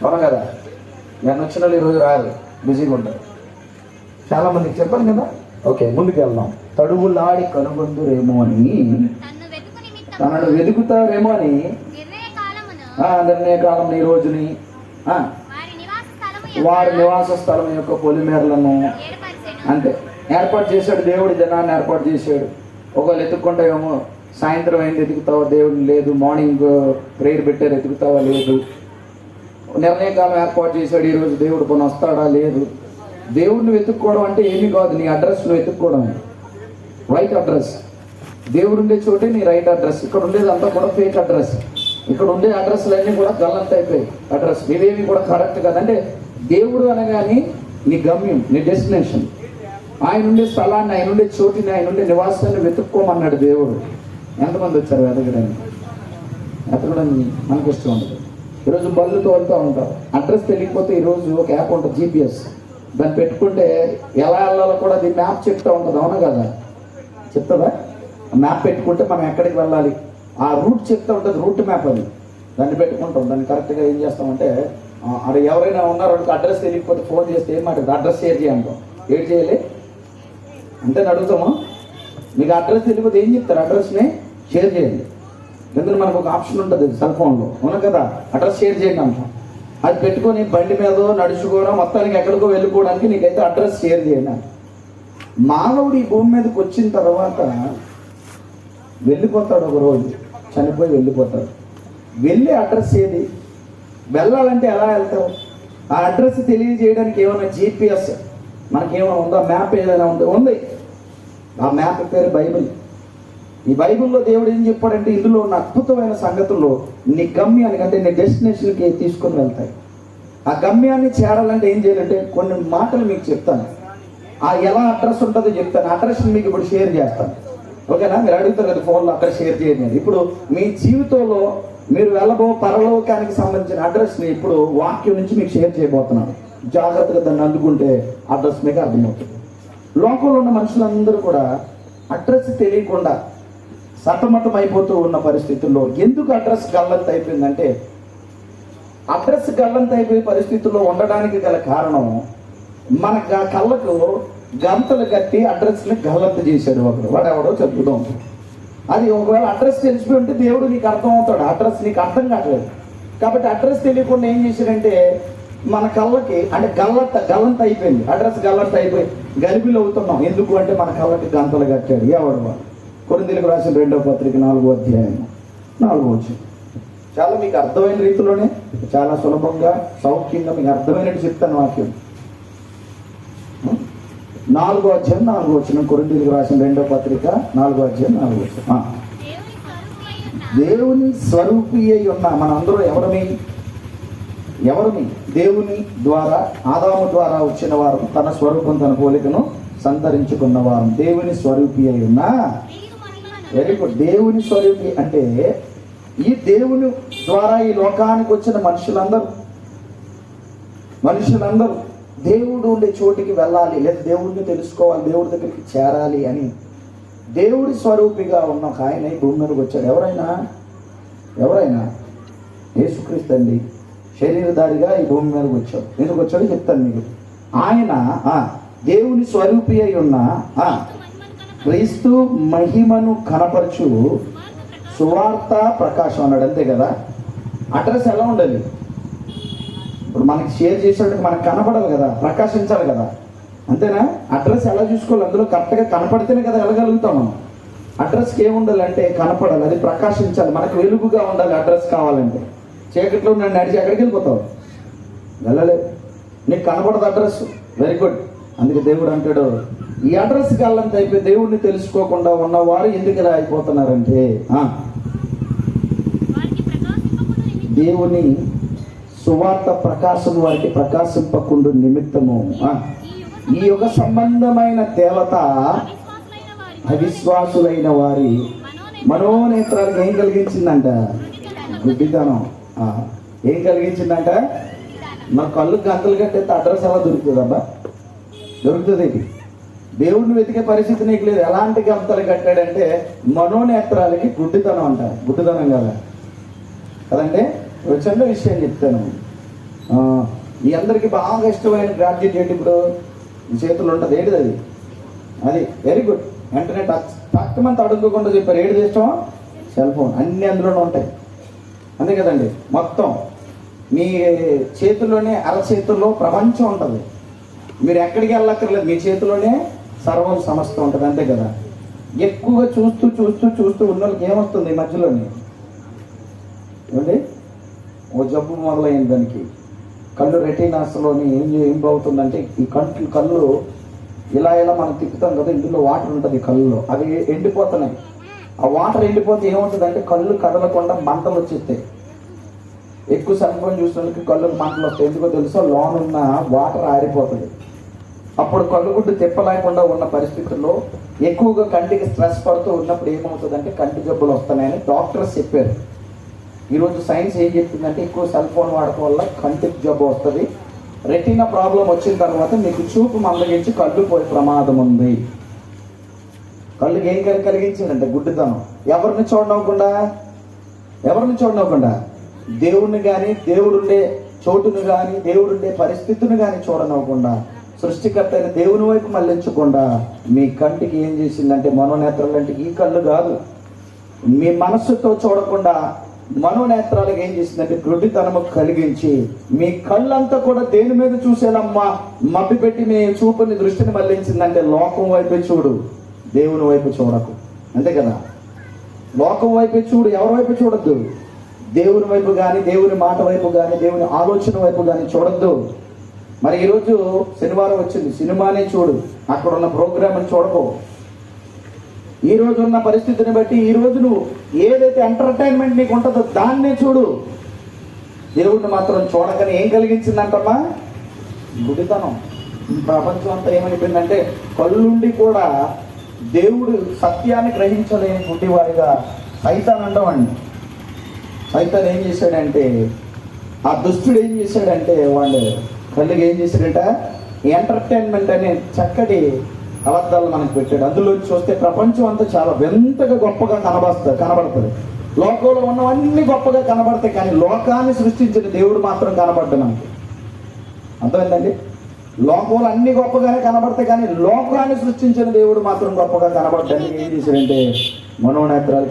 అవునా కదా? నేను వచ్చిన వాళ్ళు ఈరోజు రారు, బిజీగా ఉంటారు. చాలామందికి చెప్పాను కదా. ఓకే, ముందుకు వెళ్దాం. తడువులాడి కనుగొందురేమో అని, తనను వెతుకుతారేమో అని నిర్ణయ కాలం ఈ రోజుని వారి నివాస స్థలం యొక్క పొలిమేరలను అంటే ఏర్పాటు చేశాడు దేవుడి. జనాన్ని ఏర్పాటు చేశాడు. ఒకవేళ ఎత్తుక్కుంటావేమో, సాయంత్రం అయింది ఎతుకుతావా, దేవుడు లేదు. మార్నింగ్ ప్రేయర్ పెట్టారు, ఎతుకుతావా, లేదు. నిర్ణయకాలం ఏర్పాటు చేశాడు. ఈరోజు దేవుడు పని వస్తాడా, లేదు. దేవుడిని వెతుక్కోవడం అంటే ఏమీ కాదు, నీ అడ్రస్ నువ్వు వెతుక్కోవడమే. రైట్ అడ్రస్, దేవుడు ఉండే చోటే నీ రైట్ అడ్రస్. ఇక్కడ ఉండేది అంతా కూడా ఫేక్ అడ్రస్. ఇక్కడ ఉండే అడ్రస్లన్నీ కూడా గల్లంత అయిపోయాయి. అడ్రస్ ఇవేమి కూడా కరెక్ట్ కాదు. అంటే దేవుడు అనగానే నీ గమ్యం, నీ డెస్టినేషన్, ఆయన ఉండే స్థలాన్ని, ఆయన ఉండే చోటిని, ఆయన ఉండే నివాసాన్ని వెతుక్కోమన్నాడు దేవుడు. ఎంతమంది వచ్చారు వెతకడానికి? వెతకడం మనకి ఇష్టం ఉండదు. ఈరోజు బళ్ళు తోలుతూ ఉంటారు. అడ్రస్ తెలియకపోతే ఈరోజు ఒక యాప్ ఉంటుంది, GPS. దాన్ని పెట్టుకుంటే ఎలా వెళ్ళాలో కూడా అది మ్యాప్ చెప్తూ ఉంటుంది. అవునా కదా? చెప్తుందా? మ్యాప్ పెట్టుకుంటే మనం ఎక్కడికి వెళ్ళాలి ఆ రూట్ చెప్తూ ఉంటుంది. రూట్ మ్యాప్ అది. దాన్ని పెట్టుకుంటాం. దాన్ని కరెక్ట్గా ఏం చేస్తామంటే, అది ఎవరైనా ఉన్నారో అడ్రస్ తెలియకపోతే ఫోన్ చేస్తే ఏం మాట్లాడుతుంది, అడ్రస్ షేర్ చేయంటాం. ఏం చేయాలి అంటే అడుగుతాము, మీకు అడ్రస్ తెలియకపోతే ఏం చెప్తారు? అడ్రస్ని షేర్ చేయండి. ఎందుకంటే మనకు ఒక ఆప్షన్ ఉంటుంది సెల్ ఫోన్లో, అవును కదా? అడ్రస్ షేర్ చేయండి అంటాం. అది పెట్టుకొని బండి మీద నడుచుకోవడం, మొత్తానికి ఎక్కడికో వెళ్ళిపోవడానికి నీకైతే అడ్రస్ షేర్ చేయండి. మానవుడు ఈ భూమి మీదకి వచ్చిన తర్వాత వెళ్ళిపోతాడు. ఒక రోజు చనిపోయి వెళ్ళిపోతాడు. వెళ్ళే అడ్రస్ ఏది? వెళ్ళాలంటే ఎలా వెళ్తావు? ఆ అడ్రస్ తెలియజేయడానికి ఏమైనా GPS మనకేమైనా ఉందా? మ్యాప్ ఏదైనా ఉంది. ఆ మ్యాప్ పేరు బైబిల్. ఈ బైబిల్లో దేవుడు ఏం చెప్పాడంటే, ఇందులో ఉన్న అద్భుతమైన సంగతుల్లో నీ గమ్యానికి, అంటే నీ డెస్టినేషన్కి తీసుకొని వెళ్తాయి. ఆ గమ్యాన్ని చేరాలంటే ఏం చేయాలంటే కొన్ని మాటలు మీకు చెప్తాను. ఆ ఎలా అడ్రస్ ఉంటుందో చెప్తాను. అడ్రస్ని మీకు ఇప్పుడు షేర్ చేస్తాను. ఓకేనా? మీరు అడుగుతారు కదా ఫోన్లో, అక్కడ షేర్ చేయండి. ఇప్పుడు మీ జీవితంలో మీరు వెళ్ళబో పరలోకానికి సంబంధించిన అడ్రస్ని ఇప్పుడు వాక్యం నుంచి మీకు షేర్ చేయబోతున్నాను. జాగ్రత్తగా దాన్ని అందుకుంటే అడ్రస్ మీకు అర్థమవుతుంది. లోకంలో ఉన్న మనుషులందరూ కూడా అడ్రస్ తెలియకుండా సతమతం అయిపోతూ ఉన్న పరిస్థితుల్లో, ఎందుకు అడ్రస్ గల్లంత అయిపోయిందంటే, అడ్రస్ గల్లంత అయిపోయే పరిస్థితుల్లో ఉండడానికి గల కారణం, మన కళ్ళకు గంతలు కట్టి అడ్రస్ని గల్లంత చేశాడు ఒకడు. వాడెవడో చెప్పుదాం. అది ఒకవేళ అడ్రస్ తెలిసిపోయి ఉంటే దేవుడు నీకు అర్థం అవుతాడు. అడ్రస్ నీకు అర్థం కావట్లేదు కాబట్టి అడ్రస్ తెలియకుండా ఏం చేశాడంటే మన కళ్ళకి అంటే గల్లంత అయిపోయింది. అడ్రస్ గల్లంత అయిపోయి గలిబిలు అవుతున్నాం. ఎందుకు అంటే మన కళ్ళకి గంతలు కట్టాడు ఎవడు వాడు. కొరింథీయులకు రాసిన 2వ పత్రిక 4వ అధ్యాయం 4వ వచనం. చాలా మీకు అర్థమైన రీతిలోనే, చాలా సులభంగా, సౌఖ్యంగా మీకు అర్థమైనట్టు చెప్తాను వాక్యం. 4వ అధ్యాయం 4వ వచనం. కొరింథీయులకు రాసిన 2వ పత్రిక 4వ అధ్యాయం 4వ వచనం. దేవుని స్వరూపి అయి ఉన్న మనందరూ ఎవరిని దేవుని ద్వారా, ఆదాము ద్వారా వచ్చిన వారు, తన స్వరూపం తన పోలికను సంతరించుకున్నవారు. దేవుని స్వరూపి అయి ఉన్న, వెరీ గుడ్. దేవుని స్వరూపి అంటే ఈ దేవుని ద్వారా ఈ లోకానికి వచ్చిన మనుషులందరూ దేవుడు ఉండే చోటికి వెళ్ళాలి, లేదా దేవుడిని తెలుసుకోవాలి, దేవుడి దగ్గరికి చేరాలి అని దేవుడి స్వరూపిగా ఉన్న ఒక ఆయన ఈ భూమి మీదకి వచ్చాడు. ఎవరైనా యేసుక్రీస్తు అండి శరీరధారిగా ఈ భూమి మీదకి వచ్చాడు. ఎందుకు వచ్చాడో చెప్తాను మీకు. ఆయన దేవుని స్వరూపి అయి ఉన్న క్రీస్తు మహిమను కనపరచు సువార్త ప్రకాశం అన్నాడు. అంతే కదా? అడ్రస్ ఎలా ఉండాలి? ఇప్పుడు మనకి షేర్ చేసేటప్పుడు మనకు కనపడాలి కదా, ప్రకాశించాలి కదా, అంతేనా? అడ్రస్ ఎలా చూసుకోవాలి? అందులో కరెక్ట్గా కనపడితేనే కదా వెళ్ళగలుగుతాం మనం. అడ్రస్కి ఏముండాలి అంటే కనపడాలి, అది ప్రకాశించాలి, మనకు వెలుగుగా ఉండాలి. అడ్రస్ కావాలంటే చీకట్లో నన్ను నడిచి ఎక్కడికి వెళ్ళిపోతావు? వెళ్ళలేదు. నీకు కనపడదు అడ్రస్. Very good. అందుకే దేవుడు అంటాడు, ఈ అడ్రస్ గల్లంత అయిపోయి దేవుడిని తెలుసుకోకుండా ఉన్నవారు ఎందుకు ఇలా అయిపోతున్నారంటే, దేవుని సువార్త ప్రకాశం వారికి ప్రకాశింపకుండు నిమిత్తము ఈ యుగ సంబంధమైన దేవత అవిశ్వాసులైన వారి మనోనేత్రాలకు ఏం కలిగించిందంట? గుడ్డితనం. ఏం కలిగించిందంట? మన కళ్ళు గంటలు కట్టేస్తే అడ్రస్ ఎలా దొరుకుతుందబ్బా? దొరుకుతుంది. దేవుడిని వెతికే పరిస్థితి నీకు లేదు. ఎలాంటి గంతలు కట్టాడంటే మనోనేత్రాలకి గుడ్డితనం అంట. గుడ్డితనం కదా కదండి. ఒక చిన్న విషయం చెప్తాను. మీ అందరికీ బాగా ఇష్టమైన గ్రాడ్యుయేట్ ఏంటి ఇప్పుడు మీ చేతుల్లో ఉంటుంది, ఏంటిది అది? అది వెరీ గుడ్. వెంటనే టక్కుమంత అడుక్కోకుండా చెప్పారు, ఏడు ఇష్టం? Cell phone. అన్నీ అందులోనే ఉంటాయి, అంతే కదండి. మొత్తం మీ చేతుల్లోనే, అరచేతుల్లో ప్రపంచం ఉంటుంది. మీరు ఎక్కడికి వెళ్ళక్కర్లేదు, మీ చేతిలోనే సర్వం సమస్త ఉంటుంది, అంతే కదా. ఎక్కువగా చూస్తూ చూస్తూ చూస్తూ ఉన్న వాళ్ళకి ఏమొస్తుంది ఈ మధ్యలోనే? ఏమండి, ఓ జబ్బు మొదలైంది దానికి. కళ్ళు రెటీనాస్లోని ఏం అవుతుందంటే, ఈ కళ్ళు ఇలా మనం తిప్పుతాం కదా, ఇందులో వాటర్ ఉంటుంది కళ్ళులో, అవి ఎండిపోతున్నాయి. ఆ వాటర్ ఎండిపోతే ఏమవుతుందంటే కళ్ళు కదలకుండా మంటలు వచ్చేస్తాయి. ఎక్కువ సెల్ఫోన్ చూసినందుకు కళ్ళకు మంటలు వస్తాయి. ఎందుకో తెలుసా? లోన్ ఉన్న వాటర్ ఆరిపోతుంది. అప్పుడు కళ్ళు గుడ్డు తిప్పలేకుండా ఉన్న పరిస్థితుల్లో ఎక్కువగా కంటికి స్ట్రెస్ పడుతూ ఉన్నప్పుడు ఏమవుతుందంటే కంటి జబ్బులు వస్తున్నాయని డాక్టర్స్ చెప్పారు. ఈరోజు సైన్స్ ఏం చెప్తుందంటే, ఎక్కువ సెల్ ఫోన్ వాడటం వల్ల కంటికి జబ్బు వస్తుంది. రెటీనా ప్రాబ్లం వచ్చిన తర్వాత మీకు చూపు మందగించి కళ్ళు పోయే ప్రమాదం ఉంది. కళ్ళుకి ఏం కలిగించిందంటే గుడ్డితనం. ఎవరిని చూడనివ్వకుండా దేవుణ్ణి కానీ, దేవుడుండే చోటును కానీ, దేవుడుండే పరిస్థితిని కానీ చూడనివ్వకుండా, సృష్టికర్త అయిన దేవుని వైపు మళ్ళించకుండా మీ కంటికి ఏం చేసిందంటే, మనోనేత్రాలు అంటే ఈ కళ్ళు కాదు, మీ మనస్సుతో చూడకుండా మనోనేత్రాలకు ఏం చేసిందంటే గుడ్డితనము కలిగించి మీ కళ్ళంతా కూడా దేని మీద చూసేనమ్మా మబ్బి పెట్టి మీ చూపుని, దృష్టిని మళ్ళించిందంటే లోకం వైపే చూడు, దేవుని వైపు చూడకు, అంతే కదా. లోకం వైపే చూడు, ఎవరి వైపు చూడొద్దు. దేవుని వైపు కానీ, దేవుని మాట వైపు కానీ, దేవుని ఆలోచన వైపు కానీ చూడొద్దు. మరి ఈరోజు శనివారం వచ్చింది, సినిమానే చూడు, అక్కడ ఉన్న ప్రోగ్రామ్ని చూడకు. ఈ రోజు ఉన్న పరిస్థితిని బట్టి ఈరోజు నువ్వు ఏదైతే ఎంటర్టైన్మెంట్ నీకు ఉంటుందో దాన్నే చూడు. దేవుడిని మాత్రం చూడకని ఏం కలిగించిందంటమ్మా? గుడితనం. ప్రపంచం అంతా ఏమైపోయిందంటే కళ్ళుండి కూడా దేవుడు సత్యాన్ని గ్రహించలేని గుడ్డివాడిగా సైతాన్ అంటామండి. సైతాన్ ఏం చేశాడంటే, ఆ దుష్టుడు ఏం చేశాడంటే, వాడు కళ్ళకి ఏం చేశాడట, ఎంటర్టైన్మెంట్ అనే చక్కటి అబద్ధాలు మనకు పెట్టాడు. అందులో చూస్తే ప్రపంచం అంతా చాలా వింతగా గొప్పగా కనబడుతుంది. లోకంలో ఉన్నవన్నీ గొప్పగా కనబడతాయి, కానీ లోకాన్ని సృష్టించిన దేవుడు మాత్రం కనబడ్డా మనకి. అర్థమైందండి? లోకంలో అన్ని గొప్పగానే కనబడతాయి, కానీ లోకాన్ని సృష్టించిన దేవుడు మాత్రం గొప్పగా కనబడ్డానికి ఏం చేశాడంటే మనోనేత్రాలు